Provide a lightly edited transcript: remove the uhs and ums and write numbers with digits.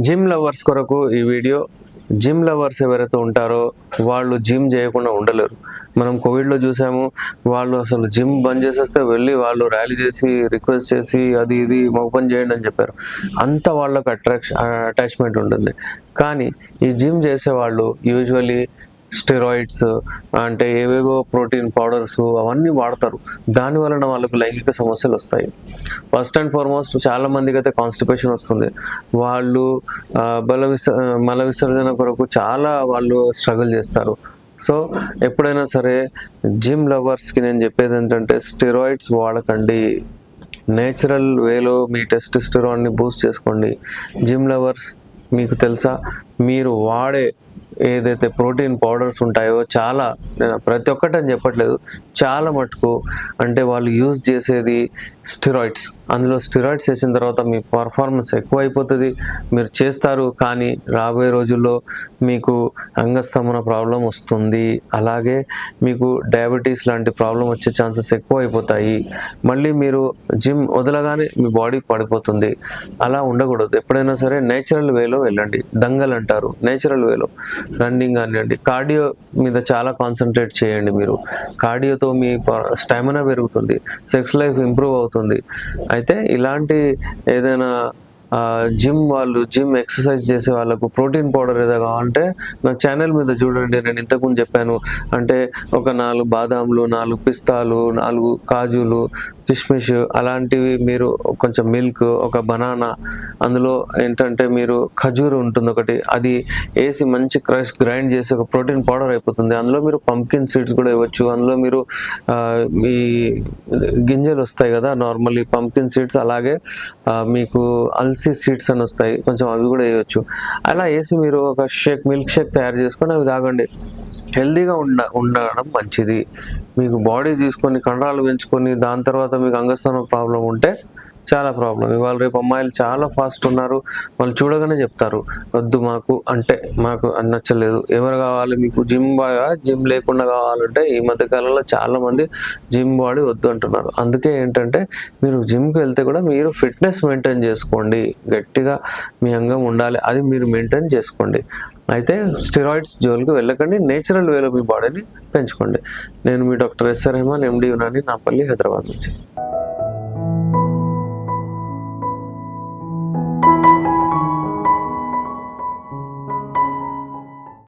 Gym lovers కొరకు ఈ video. Gym lovers ఎవరైతే ఉంటారో వాళ్ళు జిమ్ చేయకుండా ఉండలేరు. మనం కోవిడ్లో చూసాము, వాళ్ళు అసలు జిమ్ బంద్ చేసేస్తే వెళ్ళి వాళ్ళు ర్యాలీ చేసి రిక్వెస్ట్ చేసి అది ఇది ఓపెన్ చేయండి అని చెప్పారు. అంత వాళ్ళకు అటాచ్మెంట్ ఉంటుంది. కానీ ఈ జిమ్ చేసే వాళ్ళు యూజువల్లీ స్టెరాయిడ్స్ అంటే ఏవేవో ప్రోటీన్ పౌడర్స్ అవన్నీ వాడతారు. దాని వలన వాళ్ళకు లైంగిక సమస్యలు వస్తాయి. ఫస్ట్ అండ్ ఫార్మోస్ట్ చాలా మందికి అయితే కాన్స్టిపేషన్ వస్తుంది. వాళ్ళు మల విసర్జన కొరకు చాలా వాళ్ళు స్ట్రగుల్ చేస్తారు. సో ఎప్పుడైనా సరే జిమ్ లవర్స్కి నేను చెప్పేది ఏంటంటే స్టెరాయిడ్స్ వాడకండి. నేచురల్ వేలో మీ టెస్టోస్టెరాన్ని బూస్ట్ చేసుకోండి. జిమ్ లవర్స్ మీకు తెలుసా, మీరు వాడే ఏదైతే ప్రోటీన్ పౌడర్స్ ఉంటాయో చాలా, ప్రతి ఒక్కటి అని చెప్పట్లేదు, చాలా మటుకు అంటే వాళ్ళు యూజ్ చేసేది స్టెరాయిడ్స్. అందులో స్టెరాయిడ్స్ వేసిన తర్వాత మీ పర్ఫార్మెన్స్ ఎక్కువ అయిపోతుంది, మీరు చేస్తారు, కానీ రాబోయే రోజుల్లో మీకు అంగస్తంభన ప్రాబ్లం వస్తుంది. అలాగే మీకు డయాబెటీస్ లాంటి ప్రాబ్లం వచ్చే ఛాన్సెస్ ఎక్కువ అయిపోతాయి. మళ్ళీ మీరు జిమ్ వదలగానే మీ బాడీ పడిపోతుంది. అలా ఉండకూడదు. ఎప్పుడైనా సరే నేచురల్ వేలో వెళ్ళండి. దంగల్ అంటారు, నేచురల్ వేలో రన్నింగ్ కానివ్వండి. కార్డియో మీద చాలా కాన్సన్ట్రేట్ చేయండి. మీరు కార్డియోతో మీ స్టామినా పెరుగుతుంది, సెక్స్ లైఫ్ ఇంప్రూవ్ అవుతుంది. అయితే ఇలాంటి ఏదైనా జిమ్ ఎక్సర్సైజ్ చేసే వాళ్ళకు ప్రోటీన్ పౌడర్ ఏదో కావాలంటే నా ఛానల్ మీద చూడండి. నేను ఇంతకుముందు చెప్పాను, అంటే ఒక 4 బాదాంలు, 4 పిస్తాలు, 4 కాజులు, కిష్మిష్ అలాంటివి, మీరు కొంచెం మిల్క్, ఒక బనానా, అందులో ఏంటంటే మీరు ఖజూర్ ఉంటుంది ఒకటి, అది వేసి మంచి గ్రైండ్ చేసి ఒక ప్రోటీన్ పౌడర్ అయిపోతుంది. అందులో మీరు పంప్కిన్ సీడ్స్ కూడా ఇవ్వచ్చు. అందులో మీరు ఈ గింజలు వస్తాయి కదా నార్మల్లీ పంప్కిన్ సీడ్స్, అలాగే మీకు అల్సీ సీడ్స్ అని వస్తాయి, కొంచెం అవి కూడా వేయవచ్చు. అలా వేసి మీరు ఒక మిల్క్ షేక్ తయారు చేసుకొని అవి తాగండి. హెల్దీగా ఉండడం మంచిది. మీకు బాడీ తీసుకొని కండరాలు పెంచుకొని దాని తర్వాత మీకు అంగస్థానం ప్రాబ్లం ఉంటే చాలా ప్రాబ్లం. ఇవాళ రేపు అమ్మాయిలు చాలా ఫాస్ట్ ఉన్నారు. వాళ్ళు చూడగానే చెప్తారు, వద్దు మాకు అంటే మాకు నచ్చలేదు. ఎవరు కావాలి మీకు, జిమ్ లేకుండా కావాలంటే ఈ మధ్యకాలంలో చాలా మంది జిమ్ బాడీ వద్దు అంటున్నారు. అందుకే ఏంటంటే మీరు జిమ్కి వెళ్తే కూడా మీరు ఫిట్నెస్ మెయింటైన్ చేసుకోండి. గట్టిగా మీ అంగం ఉండాలి, అది మీరు మెయింటైన్ చేసుకోండి. అయితే స్టెరాయిడ్స్ జోలికి వెళ్ళకండి. నేచురల్ వేలో మీ బాడీని పెంచుకోండి. నేను మీ డాక్టర్ ఎస్ఆర్ రెహమాన్, ఎండి యునాని, నాపల్లి, హైదరాబాద్ నుంచి.